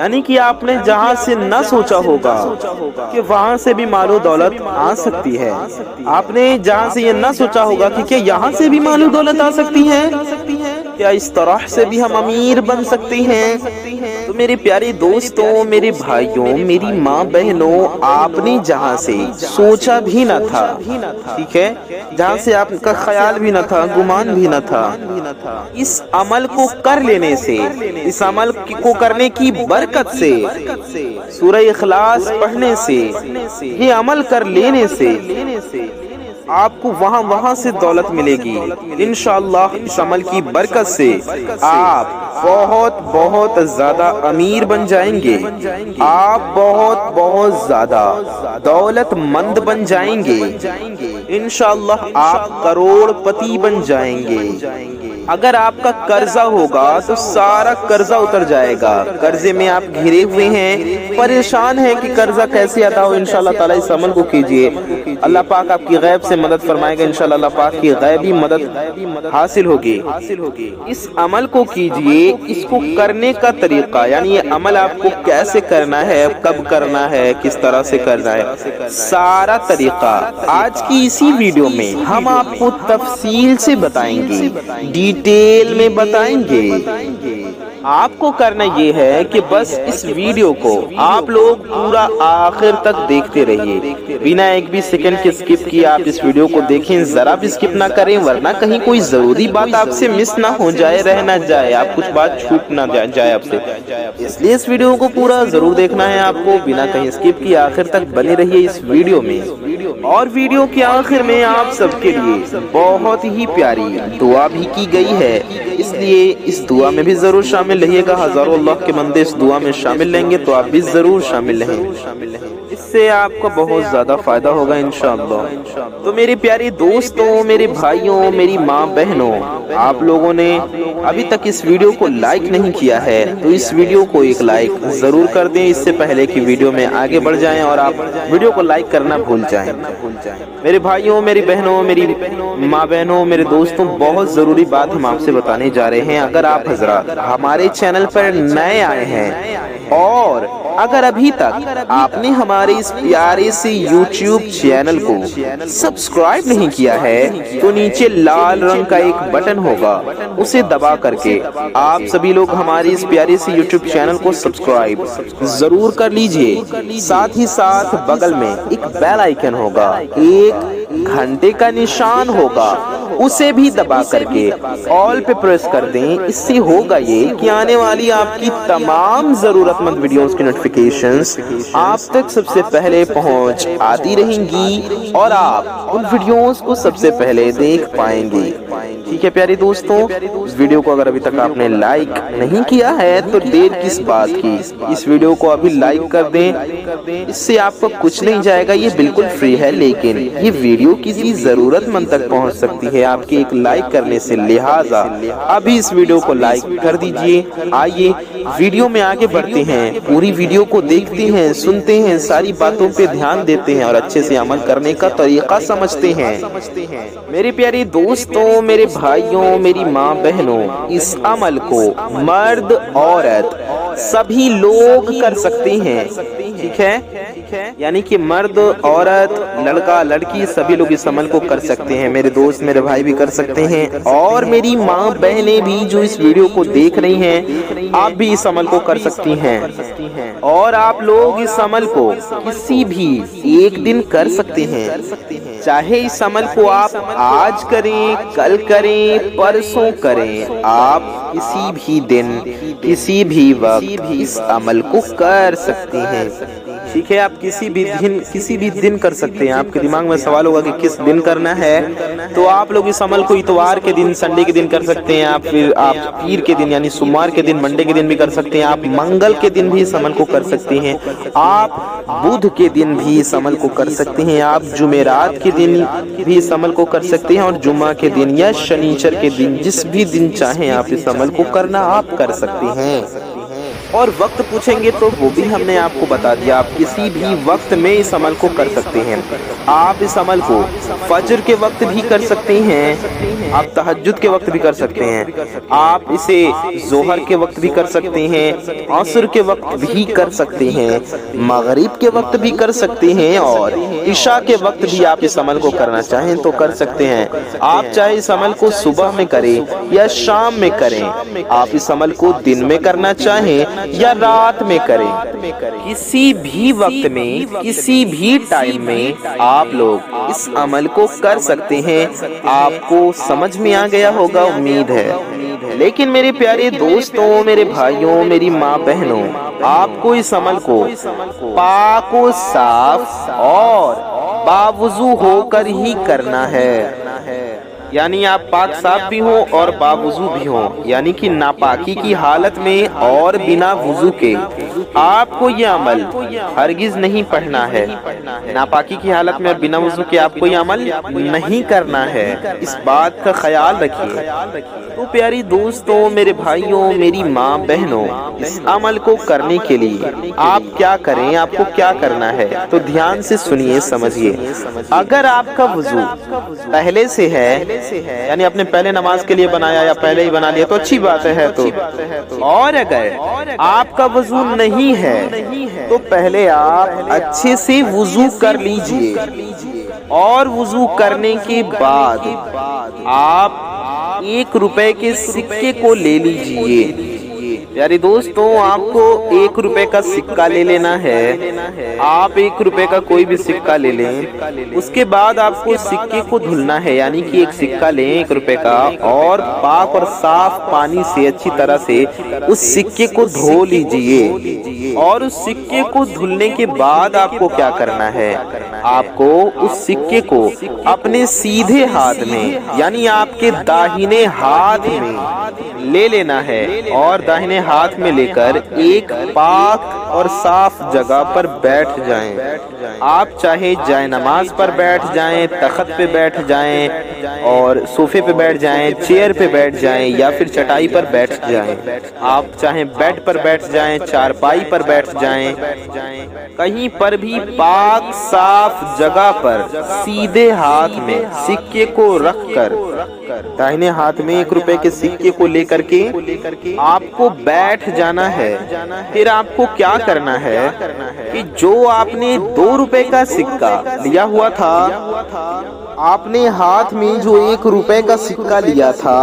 یعنی کہ آپ نے جہاں سے نہ سوچا ہوگا کہ وہاں سے بھی مال و دولت آ سکتی ہے، آپ نے جہاں سے یہ نہ سوچا ہوگا کہ کیا یہاں سے بھی مال و دولت آ سکتی ہے، کیا اس طرح سے بھی ہم امیر بن سکتے ہیں۔ تو میرے پیارے دوستوں، میرے بھائیوں، میری ماں بہنوں، آپ نے جہاں سے سوچا بھی نہ تھا، ٹھیک ہے، جہاں سے آپ کا خیال بھی نہ تھا، گمان بھی نہ تھا، اس عمل کو کر لینے سے، اس عمل کو کرنے کی برکت سے، سورہ اخلاص پڑھنے سے، یہ عمل کر لینے سے آپ کو وہاں سے دولت ملے گی انشاءاللہ۔ اس عمل کی برکت سے آپ بہت زیادہ امیر بن جائیں گے، آپ بہت زیادہ دولت مند بن جائیں گے، انشاءاللہ آپ کروڑ پتی بن جائیں گے۔ اگر آپ کا قرضہ ہوگا تو سارا قرضہ اتر جائے گا، قرضے میں آپ گھرے ہوئے ہیں، پریشان ہیں کہ قرضہ کیسے ادا ہو، انشاءاللہ تعالی اس عمل کو کیجئے، اللہ پاک آپ کی غیب سے مدد فرمائے گا، انشاءاللہ اللہ پاک کی غیبی مدد حاصل ہوگی۔ اس عمل کو کیجئے، اس کو کرنے کا طریقہ، یعنی یہ عمل آپ کو کیسے کرنا ہے، کب کرنا ہے، کس طرح سے کرنا ہے، سارا طریقہ آج کی اسی ویڈیو میں ہم آپ کو تفصیل سے بتائیں گے، ڈیٹیل میں بتائیں گے۔ آپ کو کرنا یہ ہے کہ بس اس ویڈیو کو آپ لوگ پورا آخر تک دیکھتے رہیے، بنا ایک بھی سیکنڈ کے سکپ کیے آپ اس ویڈیو کو دیکھیں، ذرا بھی سکپ نہ کریں، ورنہ کہیں کوئی ضروری بات آپ سے مس نہ ہو جائے، رہ نہ جائے، آپ کچھ بات چھوٹ نہ جائے آپ سے، اس لیے اس ویڈیو کو پورا ضرور دیکھنا ہے آپ کو، بنا کہیں سکپ کیے آخر تک بنے رہیے اس ویڈیو میں۔ اور ویڈیو کے آخر میں آپ سب کے لیے بہت ہی پیاری دعا بھی کی گئی ہے، اس لیے اس دعا میں بھی ضرور شامل رہیے گا، ہزاروں اللہ کے بندے اس دعا میں شامل لیں گے تو آپ بھی ضرور شامل رہیں، اس سے آپ کو بہت زیادہ فائدہ ہوگا انشاءاللہ۔ تو میرے پیارے دوستوں، میرے بھائیوں، میری ماں بہنوں، آپ لوگوں نے ابھی تک اس ویڈیو کو لائک نہیں کیا ہے تو اس ویڈیو کو ایک لائک ضرور کر دیں، اس سے پہلے کہ ویڈیو میں آگے بڑھ جائیں اور آپ ویڈیو کو لائک کرنا بھول جائیں۔ میرے بھائیوں، میری بہنوں، میری ماں بہنوں، میرے دوستوں، بہت ضروری بات ہم آپ سے بتانے جا رہے ہیں۔ اگر آپ حضرات ہمارے چینل پر نئے آئے ہیں اور اگر ابھی تک آپ نے ہمارے اس پیارے سے یوٹیوب چینل کو سبسکرائب نہیں کیا ہے تو نیچے لال رنگ کا ایک بٹن ہوگا، اسے دبا کر کے آپ سبھی لوگ ہماری اس پیارے سے یوٹیوب چینل کو سبسکرائب ضرور کر لیجئے، ساتھ ہی ساتھ بغل میں ایک بیل آئیکن ہوگا، ایک گھنٹے کا نشان ہوگا، اسے بھی دبا کر کے آل پہ پریس کر دیں۔ اس سے ہوگا یہ کہ آنے والی آپ کی تمام ضرورت مند ویڈیوز کی نوٹیفیکیشنز آپ تک سب سے پہلے پہنچ آتی رہیں گی اور آپ ان ویڈیوز کو سب سے پہلے دیکھ پائیں گے۔ ٹھیک ہے پیارے دوستوں، اس ویڈیو کو اگر ابھی تک آپ نے لائک نہیں کیا ہے تو دیر کس بات کی، اس ویڈیو کو ابھی لائک کر دیں، اس سے آپ کو کچھ نہیں جائے گا، یہ بالکل فری ہے، لیکن یہ ویڈیو کسی ضرورت مند تک پہنچ سکتی ہے آپ کے ایک لائک کرنے سے، لہٰذا ابھی اس ویڈیو کو لائک کر دیجئے۔ آئیے ویڈیو میں آگے بڑھتے ہیں، پوری ویڈیو کو دیکھتے ہیں، سنتے ہیں، ساری باتوں پہ دھیان دیتے ہیں اور اچھے سے عمل کرنے کا طریقہ سمجھتے ہیں۔ میرے پیارے دوستوں، میرے بھائیوں، میری ماں بہنوں، اس عمل کو مرد عورت سبھی لوگ کر سکتے ہیں، ٹھیک ہے، یعنی کہ مرد عورت لڑکا لڑکی سبھی لوگ اس عمل کو کر سکتے ہیں، میرے دوست میرے بھائی بھی کر سکتے ہیں، اور میری ماں بہنیں بھی جو اس ویڈیو کو دیکھ رہی ہیں آپ بھی اس عمل کو کر سکتی ہیں، اور آپ لوگ اس عمل کو کسی بھی ایک دن کر سکتے ہیں، چاہے اس عمل کو آپ آج کریں، کل کریں، پرسوں کریں، آپ کسی بھی دن کسی بھی وقت اس عمل کو کر سکتے ہیں، ٹھیک ہے، آپ کسی بھی دن کر سکتے ہیں۔ آپ کے دماغ میں سوال ہوگا کہ کس دن کرنا ہے، تو آپ لوگ اس عمل کو اتوار کے دن، سنڈے کے دن کر سکتے ہیں، آپ پیر کے دن یعنی سوموار کے دن، منڈے کے دن بھی کر سکتے ہیں، آپ منگل کے دن بھی اس عمل کو کر سکتے ہیں، آپ بدھ کے دن بھی اس عمل کو کر سکتے ہیں، آپ جمعرات کے دن بھی اس عمل کو کر سکتے ہیں، اور جمعہ کے دن یا شنیچر کے دن، جس بھی دن چاہیں آپ اس عمل کو کرنا آپ کر سکتے ہیں۔ اور وقت پوچھیں گے تو وہ بھی ہم نے آپ کو بتا دیا، آپ کسی بھی وقت میں اس عمل کو کر سکتے ہیں۔ آپ اس عمل کو فجر کے وقت بھی کر سکتے ہیں، آپ تہجد کے وقت بھی کر سکتے ہیں، آپ اسے ظہر کے وقت بھی کر سکتے ہیں، عصر کے وقت بھی کر سکتے ہیں، مغرب کے وقت بھی کر سکتے ہیں، اور عشاء کے وقت بھی آپ اس عمل کو کرنا چاہیں تو کر سکتے ہیں۔ آپ چاہے اس عمل کو صبح میں کریں یا شام میں کریں، آپ اس عمل کو دن میں کرنا چاہیں یا رات میں کریں، کسی بھی وقت میں کسی بھی ٹائم میں آپ لوگ اس عمل کو کر سکتے ہیں۔ آپ کو سمجھ میں آ گیا ہوگا، امید ہے۔ لیکن میرے پیارے دوستوں، میرے بھائیوں، میری ماں بہنوں، آپ کو اس عمل کو پاک و صاف اور باوضو ہو کر ہی کرنا ہے۔ یعنی آپ پاک صاف بھی ہوں اور باوضو بھی ہوں، یعنی کہ ناپاکی کی حالت میں اور بنا وضو کے آپ کو یہ عمل ہرگز نہیں پڑھنا ہے۔ ناپاکی کی حالت میں اور بنا وضو کے آپ کو یہ عمل نہیں کرنا ہے، اس بات کا خیال رکھیے۔ تو پیاری دوستوں، میرے بھائیوں، میری ماں بہنوں، اس عمل کو کرنے کے لیے آپ کیا کریں، آپ کو کیا کرنا ہے، تو دھیان سے سنیے، سمجھیے۔ اگر آپ کا وضو پہلے سے ہے، یعنی اپنے پہلے نماز کے لیے بنایا یا پہلے ہی بنا لیا تو اچھی بات ہے، اور اگر آپ کا وضو نہیں ہے تو پہلے آپ اچھے سے وضو کر لیجئے، اور وضو کرنے کے بعد آپ 1 روپے کے سکے کو لے لیجئے۔ پیارے دوستوں، آپ کو 1 روپے کا سکہ لے لینا ہے۔ آپ 1 روپے کا کوئی بھی سکہ لے لیں، اس کے بعد آپ کو سکے کو دھلنا ہے، یعنی کہ ایک سکہ لیں 1 روپے کا، اور پاک اور صاف پانی سے اچھی طرح سے اس سکے کو دھو لیجئے۔ اور اس سکے کو دھلنے کے بعد آپ کو کیا کرنا ہے، آپ کو اس سکے کو اپنے سیدھے ہاتھ میں، یعنی آپ کے داہنے ہاتھ میں لے لینا ہے، اور داہنے ہاتھ میں لے کر ایک پاک اور صاف جگہ پر بیٹھ جائیں۔ آپ چاہے جائے نماز پر بیٹھ جائیں، تخت پہ بیٹھ جائیں، اور صوفے پہ بیٹھ جائیں، چیئر پہ بیٹھ جائیں، یا پھر چٹائی پر بیٹھ جائیں۔ آپ چاہیں بیڈ پر بیٹھ جائیں، چارپائی پر بیٹھ جائیں، کہیں پر بھی پاک صاف جگہ پر سیدھے ہاتھ میں سکے کو رکھ کر، داہنے ہاتھ میں 1 روپے کے سکے کو لے کر کے آپ کو بیٹھ جانا ہے۔ پھر آپ کو کیا کرنا ہے کہ جو آپ نے 2 روپے کا سکہ لیا ہوا تھا، آپ نے ہاتھ میں جو 1 روپے کا سکہ لیا تھا،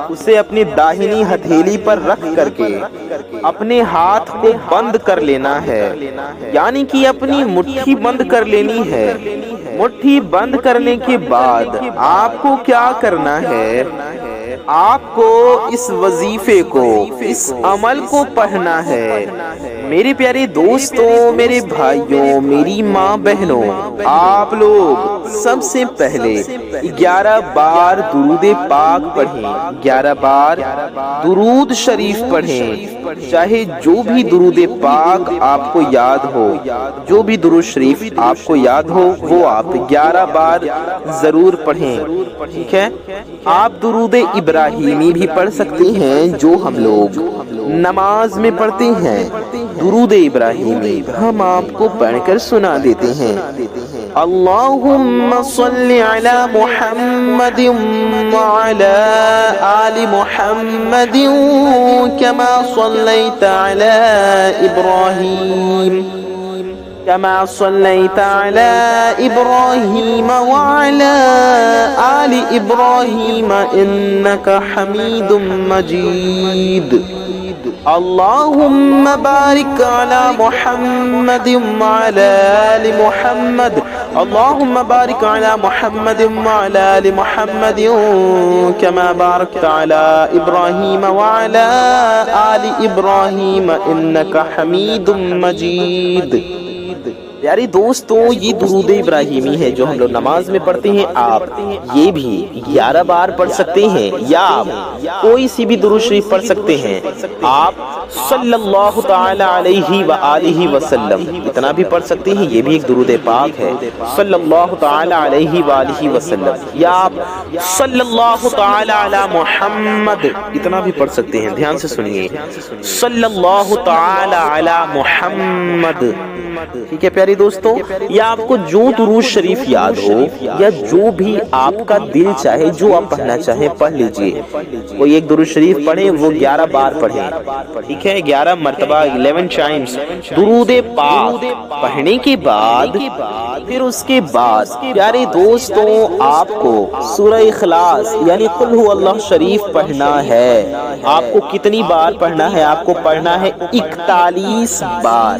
اسے اپنی داہنی ہتھیلی پر رکھ کر کے اپنے ہاتھ کو بند کر لینا ہے، یعنی کہ اپنی مٹھی بند کر لینی ہے۔ مٹھی بند کرنے کے بعد آپ کو کیا کرنا ہے، آپ کو اس وظیفے کو، اس عمل کو پڑھنا ہے۔ میرے پیارے دوستوں، میرے بھائیوں، میری ماں بہنوں، آپ لوگ سب سے پہلے 11 بار درود پاک پڑھیں، 11 بار درود شریف پڑھیں، چاہے جو بھی درود پاک آپ کو یاد ہو، جو بھی درود شریف آپ کو یاد ہو وہ آپ 11 بار ضرور پڑھیں، ٹھیک ہے؟ آپ درود ابراہیمی بھی پڑھ سکتے ہیں، جو ہم لوگ نماز میں پڑھتے ہیں۔ درود ابراہیمی ہم آپ کو پڑھ کر سنا دیتے ہیں۔ اللہم صلی علی محمد وعلی آل محمد کما صلیت علی ابراہیم كما صليت على إبراهيم وعلى آل إبراهيم إنك حميد مجيد اللهم بارك على محمد وعلى آل محمد اللهم بارك على محمد وعلى آل محمد كما باركت على إبراهيم وعلى آل إبراهيم إنك حميد مجيد۔ پیارے دوستوں یہ درود ابراہیمی ہے جو ہم لوگ نماز میں پڑھتے ہیں، آپ یہ بھی 11 بار پڑھ سکتے ہیں، یا آپ کوئی سی بھی درود شریف پڑھ سکتے ہیں۔ آپ صلی اللہ تعالی علیہ وآلہ وسلم اتنا بھی پڑھ سکتے ہیں، یہ بھی ایک درود پاک ہے، صلی اللہ تعالی علیہ وآلہ وسلم، یا آپ صلی اللہ تعالی علی محمد اتنا بھی پڑھ سکتے ہیں۔ دھیان سے سنیے، صلی اللہ تعالی علی محمد، ٹھیک ہے پیارے دوستوں؟ یا آپ کو جو درود شریف یاد ہو یا جو بھی آپ کا دل چاہے، جو آپ پڑھنا چاہیں پڑھ لیجئے۔ کوئی ایک درود شریف پڑھیں، وہ 11 بار پڑھیں، ٹھیک ہے؟ 11 مرتبہ 11 ٹائمز درود پاک پڑھنے کے بعد پھر اس کے بعد پیارے دوستوں آپ کو سورہ اخلاص یعنی قل هو اللہ شریف پڑھنا ہے۔ آپ کو کتنی بار پڑھنا ہے؟ آپ کو پڑھنا ہے 41 بار،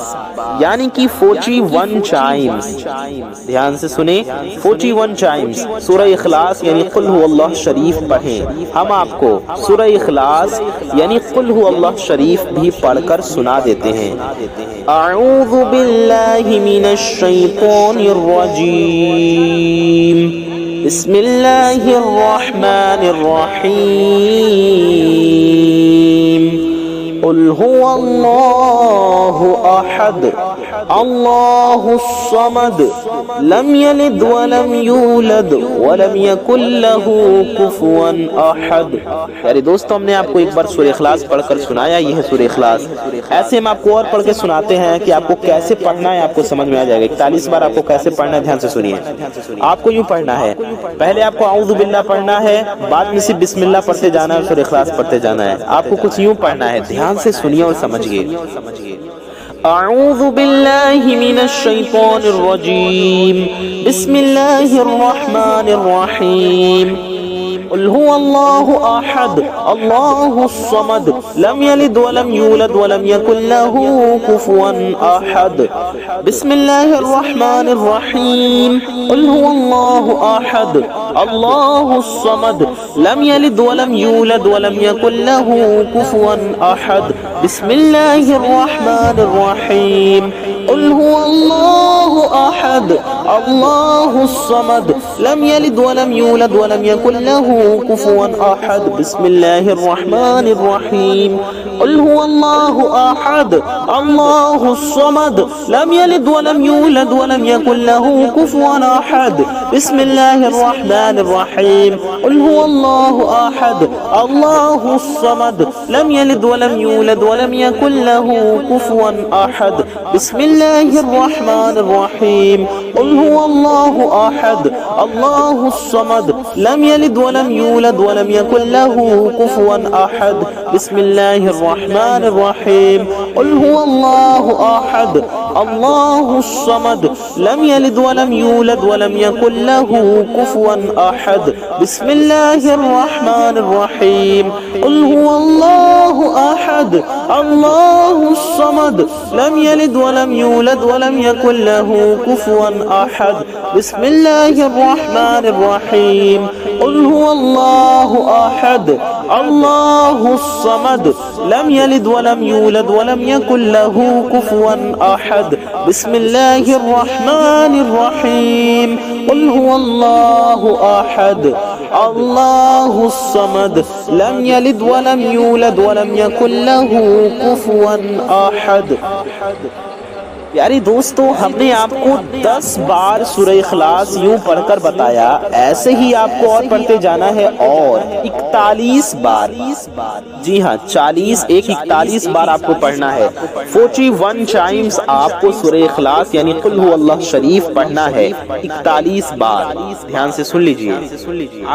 یعنی کہ 41 ٹائمز۔ دھیان سے سنیں، 41 ٹائمز سورہ اخلاص یعنی قل هو اللہ شریف پڑھیں۔ ہم آپ کو سورہ اخلاص یعنی قل هو اللہ شریف بھی پڑھ کر سنا دیتے ہیں۔ اعوذ باللہ من الشیطان الرجیم، بسم اللہ الرحمن الرحیم، قل هو اللہ احد اللہ الصمد لم یلد ولم یولد ولم یکن لہ کفوا احد۔ یعنی دوستو ہم نے آپ کو ایک بار سورہ اخلاص پڑھ کر سنایا، یہ ہے سورہ اخلاص۔ ایسے ہم آپ کو اور پڑھ کے سناتے ہیں کہ آپ کو کیسے پڑھنا ہے، آپ کو سمجھ میں آ جائے گا۔ 41 بار آپ کو کیسے پڑھنا ہے، دھیان سے سنیے۔ آپ کو یوں پڑھنا ہے، پہلے آپ کو اعوذ باللہ پڑھنا ہے، بعد میں صرف بسم اللہ پڑھتے جانا ہے، سورہ اخلاص پڑھتے جانا ہے۔ آپ کو کچھ یوں پڑھنا ہے، دھیان سے سنیے اور سمجھیے۔ اعوذ باللہ من الشیطان الرجیم، بسم اللہ الرحمن الرحیم، قل هو اللہ احد اللہ الصمد لم یلد ولم یولد ولم یکن لہ کفوا احد۔ بسم اللہ الرحمن الرحیم، قل هو اللہ احد اللہ الصمد لم یلد ولم یولد ولم یکن لہ کفوا احد۔ بسم اللہ الرحمن الرحیم، قل هو اللہ احد اللہ الصمد لم یلد ولم یولد ولم یکن لہ کفوا احد۔ بسم اللہ الرحمن الرحیم، قل هو اللہ احد اللہ الصمد لم یلد ولم یولد ولم یکن لہ کفوا احد۔ بسم اللہ الرحمن الرحیم، قل هو اللہ احد اللہ الصمد لم یلد ولم یولد ولم یکن لہ کفوا احد۔ بسم اللہ الرحمن الرحیم، قل هو اللہ احد اللہ الصمد لم یلد ولم یولد ولم یکن لہ کفوا احد۔ بسم اللہ الرحمن الرحیم، قل هو اللہ احد اللہ الصمد لم یلد ولم یولد ولم یکن لہ کفوا احد۔ بسم اللہ الرحمن الرحیم، قل هو اللہ احد اللہ الصمد لم یلد ولم یولد ولم یکن لہ کفوا احد۔ بسم اللہ الرحمن الرحیم، قل هو اللہ احد اللہ الصمد لم یلد ولم یولد ولم یکن لہ کفوا احد۔ بسم اللہ الرحمن الرحیم، قل هو اللہ احد اللہ الصمد لم یلد ولم یولد ولم یکن لہ کفوا احد۔ پیارے دوستو ہم نے آپ کو 10 بار سورہ اخلاص یوں پڑھ کر بتایا، ایسے ہی آپ کو اور پڑھتے جانا ہے، اور 41 بار، جی ہاں 40 ایک 41 بار آپ کو پڑھنا ہے۔ 41 ٹائمز آپ کو سورہ اخلاص یعنی قل هو اللہ شریف پڑھنا ہے 41 بار۔ دھیان سے سن لیجئے۔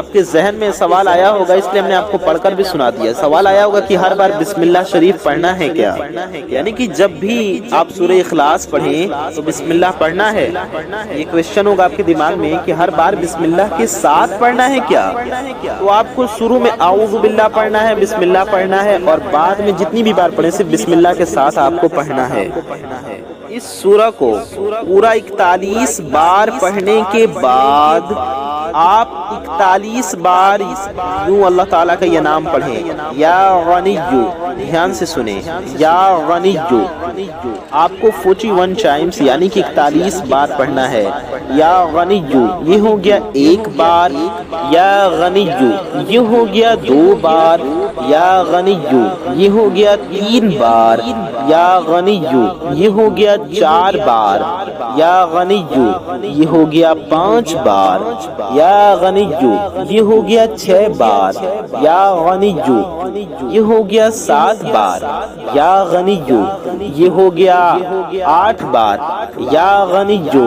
آپ کے ذہن میں سوال آیا ہوگا، اس لیے ہم نے آپ کو پڑھ کر بھی سنا دیا۔ سوال آیا ہوگا کہ ہر بار بسم اللہ شریف پڑھنا ہے کیا؟ یعنی کہ جب بھی آپ سورہ اخلاص پڑھیں تو بسم اللہ پڑھنا ہے؟ یہ کویسچن ہوگا آپ کے دماغ میں کہ ہر بار بسم اللہ کے ساتھ پڑھنا ہے کیا؟ تو آپ کو شروع میں اعوذ باللہ پڑھنا ہے، بسم اللہ پڑھنا ہے، اور بعد میں جتنی بھی بار پڑھیں صرف بسم اللہ کے ساتھ آپ کو پڑھنا ہے۔ اس سورہ کو پورا 41 بار پڑھنے کے بعد آپ 41 بار یوں اللہ تعالیٰ کا یہ نام پڑھیں، یا غنیّ، دھیان سے سنیں، یا غنیّ آپ کو 41 ٹائمز یعنی کہ 41 بار پڑھنا ہے۔ یا غنیو یہ ہو گیا 1 بار، یا غنیو یہ ہو گیا 2 بار، یا غنیو یہ ہو گیا 3 بار، یا غنیو یہ ہو گیا 4 بار، یا غنیو یہ ہو گیا 5 بار، یا غنیو یہ ہو گیا 6 بار، یا غنیو یہ ہو گیا 7 بار، یا غنیو یہ ہو گیا 8 بار، یا غنیو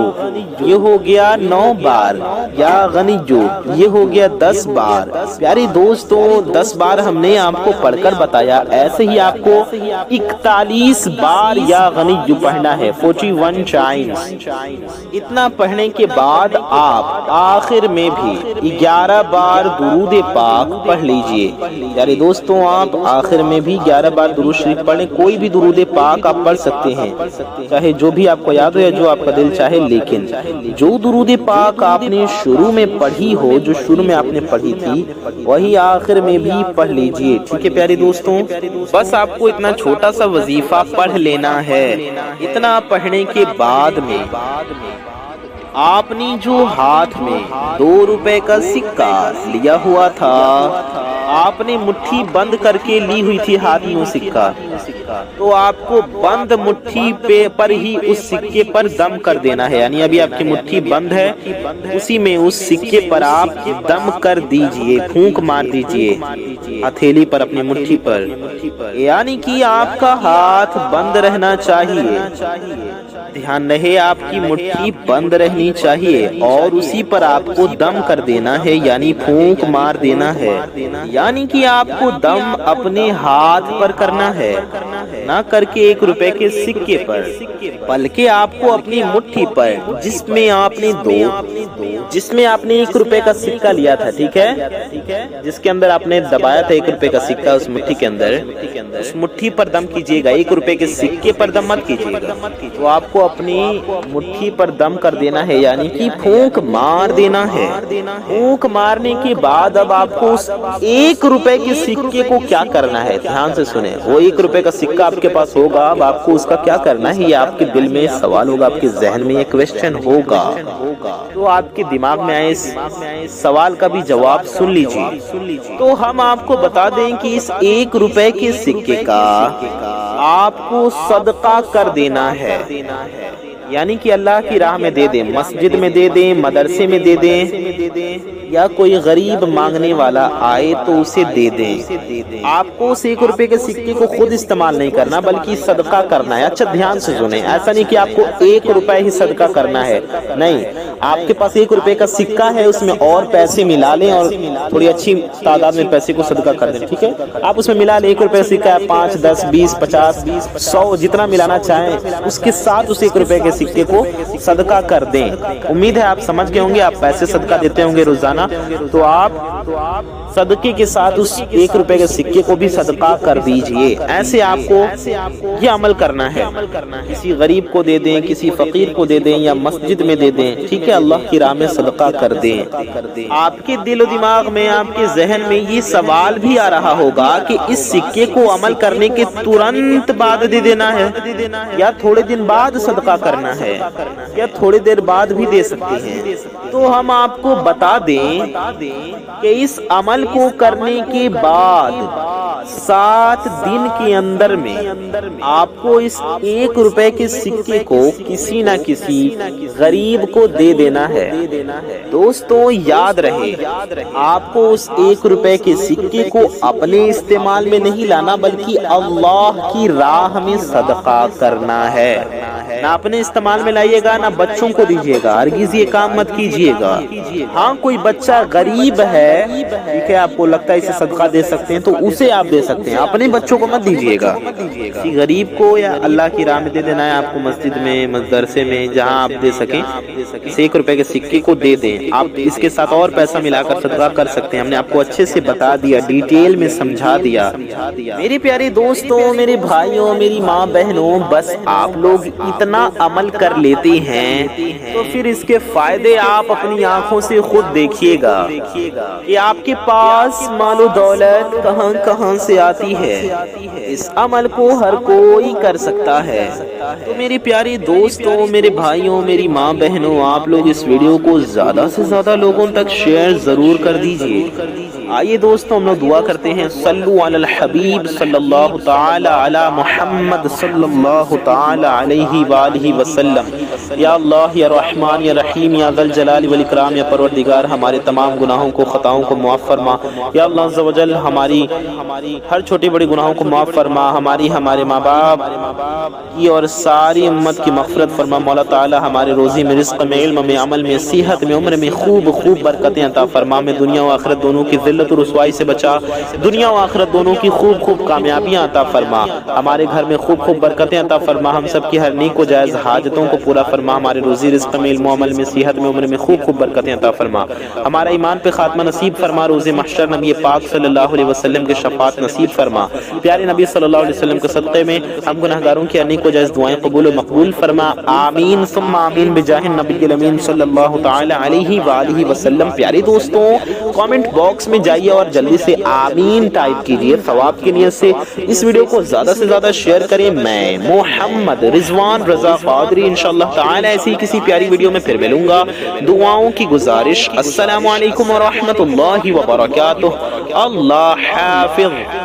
یہ ہو گیا 9 بار، یا غنیو یہ ہو گیا 10 بار۔ پیارے دوستوں 10 بار ہم نے آپ کو پڑھ کر بتایا، ایسے ہی آپ کو 41 بار یا غنیو پڑھنا ہے، 41 ٹائمز۔ اتنا پڑھنے کے بعد آپ آخر میں بھی 11 بار درود پاک پڑھ لیجئے۔ پیارے دوستوں آپ آخر میں بھی 11 بار درود شریف پڑھیں، کوئی بھی درود پاک آپ پڑھ سکتے ہیں، چاہے جو بھی آپ کو یاد ہو یا جو آپ کا دل چاہے، لیکن جو درود پاک آپ نے شروع میں پڑھی ہو، جو شروع میں آپ نے پڑھی تھی، وہی آخر میں بھی پڑھ لیجئے، ٹھیک ہے پیارے دوستوں؟ بس آپ کو اتنا چھوٹا سا وظیفہ پڑھ لینا ہے۔ اتنا پڑھنے کے بعد میں آپ نے جو ہاتھ میں 2 روپے کا سکہ لیا ہوا تھا، آپ نے مٹھی بند کر کے لی ہوئی تھی ہاتھ میں وہ سکہ، تو آپ کو بند مٹھی پر ہی اس سکے پر دم کر دینا ہے، یعنی ابھی آپ کی مٹھی بند ہے، اسی میں اس سکے پر آپ دم کر دیجئے، پھونک مار دیجئے ہتھیلی پر، اپنی مٹھی پر، یعنی کہ آپ کا ہاتھ بند رہنا چاہیے۔ دھیان رہے آپ کی مٹھی بند رہنی چاہیے اور اسی پر آپ کو دم کر دینا ہے، یعنی پھونک مار دینا ہے، یعنی کہ آپ کو دم اپنے ہاتھ پر کرنا ہے، نہ کر کے 1 روپے کے سکے پر، بلکہ آپ کو اپنی مٹھی پر جس میں آپ نے 1 روپے کا سکہ لیا تھا، ٹھیک ہے، جس کے اندر آپ نے دبایا تھا 1 روپے کا سکہ، اس مٹھی کے اندر، اس مٹھی پر دم کیجئے گا، 1 روپے کے سکے پر دم مت کیجئے گا، تو آپ کو اپنی مٹھی پر دم کر دینا ہے، یعنی کہ پھونک مار دینا ہے۔ پھونک مارنے کے بعد اب آپ کو اس 1 روپے کے سکے کو کیا کرنا ہے، دھیان سے سنیں، وہ 1 روپے کا سکہ آپ کے پاس ہوگا، اب آپ کو اس کا کیا کرنا ہے، یہ آپ کے دل میں سوال ہوگا، آپ کے ذہن میں یہ کویسچن ہوگا، تو آپ کے دماغ میں آئے اس سوال کا بھی جواب سن لیجیے۔ تو ہم آپ کو بتا دیں کہ اس 1 روپے کے سکے کا آپ کو صدقہ کر دینا ہے، یعنی کہ اللہ کی راہ میں دے دیں، مسجد میں دے دیں، مدرسے میں دے دیں، یا کوئی غریب مانگنے والا آئے تو اسے دے دیں۔ آپ کو اس 1 روپے کے سکے کو خود استعمال نہیں کرنا بلکہ صدقہ کرنا ہے۔ اچھا دھیان سے سنیں، ایسا نہیں کہ آپ کو 1 روپے ہی صدقہ کرنا ہے، نہیں، آپ کے پاس 1 روپے کا سکہ ہے، اس میں اور پیسے ملا لیں اور تھوڑی اچھی تعداد میں پیسے کو صدقہ کر دیں، ٹھیک ہے، آپ اس میں ملا لیں، 1 روپے کا سکہ ہے، 5 10 20 50 100 جتنا ملانا چاہیں، اس کے ساتھ اس 1 روپے کے سکے کو صدقہ کر دیں۔ امید ہے آپ سمجھ گئے ہوں گے، آپ پیسے صدقہ دیتے ہوں گے روزانہ، تو آپ صدقے کے ساتھ اس 1 روپے کے سکے کو بھی صدقہ کر دیجئے۔ ایسے آپ کو یہ عمل کرنا ہے، کسی غریب کو دے دیں، کسی فقیر کو دے دیں، یا مسجد میں دے دیں، ٹھیک ہے، اللہ کی راہ میں صدقہ کر دیں۔ آپ کے دل و دماغ میں، آپ کے ذہن میں یہ سوال بھی آ رہا ہوگا کہ اس سکے کو عمل کرنے کے ترنت بعد دے دینا ہے، یا تھوڑے دن بعد صدقہ کرنا ہے، یا تھوڑی دیر بعد بھی دے سکتے ہیں۔ تو ہم آپ کو بتا دیں کہ اس عمل کو کرنے کے بعد 7 دن کے اندر میں آپ کو اس 1 روپے کے سکے کو کسی نہ کسی غریب کو دے دینا ہے۔ دوستوں یاد رہے، آپ کو اس 1 روپے کے سکے کو اپنے استعمال میں نہیں لانا بلکہ اللہ کی راہ میں صدقہ کرنا ہے۔ نہ اپنے استعمال میں لائیے گا، نہ بچوں کو دیجیے گا، ہرگز یہ کام مت کیجیے گا۔ ہاں کوئی بچہ غریب ہے، ٹھیک ہے، آپ کو لگتا ہے اسے صدقہ دے سکتے ہیں تو اسے آپ دے سکتے ہیں، اپنے بچوں کو مت دیجیے گا، کسی غریب کو یا اللہ کی راہ میں دے دینا ہے آپ کو، مسجد میں، مدرسے میں، جہاں آپ دے سکیں، اس 1 روپے کے سکے کو دے دیں۔ آپ اس کے ساتھ اور پیسہ ملا کر صدقہ کر سکتے ہیں، ہم نے آپ کو اچھے سے بتا دیا، ڈیٹیل میں سمجھا دیا۔ میرے پیارے دوستوں، میرے بھائیوں، میری ماں بہنوں، بس آپ لوگ اتنا عمل عمل کر لیتے ہیں تو پھر اس کے فائدے آپ اپنی آنکھوں سے خود دیکھیے گا کہ آپ کے پاس مال و دولت کہاں کہاں سے آتی ہے۔ اس عمل کو ہر کوئی کر سکتا ہے۔ تو میری پیاری دوستوں، میرے بھائیوں، میری ماں بہنوں، آپ لوگ اس ویڈیو کو زیادہ سے زیادہ لوگوں تک شیئر ضرور کر دیجئے۔ آئیے دوستوں، ہم لوگ دعا کرتے ہیں، صلو علی الحبیب صلی اللہ تعالی علی محمد صلی اللہ تعالی علیہ وآلہ وسلم۔ یا اللہ، یا رحمان، یا رحیم، یا ذی الجلال والاکرام، یا پروردگار، ہمارے تمام گناہوں کو، خطاؤں کو معاف فرما۔ یا اللہ عز و جل، ہماری ہر چھوٹی بڑی گناہوں کو معاف فرما، ہمارے ماں باپ کی اور ساری امت کی مغفرت فرما۔ مولا تعالی ہمارے روزی میں، رزق میں، علم میں، عمل میں، صحت میں، عمر میں خوب برکتیں عطا فرما۔ میں دنیا و آخرت دونوں کی ذلت و رسوائی سے بچا، دنیا و آخرت دونوں کی خوب کامیابیاں عطا فرما۔ ہمارے گھر میں خوب برکتیں عطا فرما، ہم سب کی ہر نیک و جائز حاجتوں کو پورا فرما۔ ہمارے روزی رزق میں، علم و عمل میں، صحت میں، عمر میں خوب برکتیں عطا فرما۔ ہمارا ایمان پہ خاتمہ نصیب فرما، روز محشر نبی پاک صلی اللہ علیہ وسلم کے شفاعت نصیب فرما۔ پیارے نبی صلی اللہ علیہ وسلم کے صدقے میں ہم گناہگاروں کی نیک و جائز دعائیں قبول و مقبول فرما۔ آمین ثم آمین بجاہ النبی الامین صلی اللہ تعالی علیہ وآلہ وسلم۔ پیارے دوستوں، کامنٹ باکس میں جائیے اور جلدی سے آمین ٹائپ کیجئے، ثواب کی نیت سے اس ویڈیو کو زیادہ سے زیادہ شیئر کریں۔ میں محمد رضوان رضا قادری انشاءاللہ تعالی ایسی کسی پیاری ویڈیو میں پھر ملوں گا۔ دعاؤں کی گزارش، السلام علیکم ورحمۃ اللہ وبرکاتہ۔ اللہ حافظ۔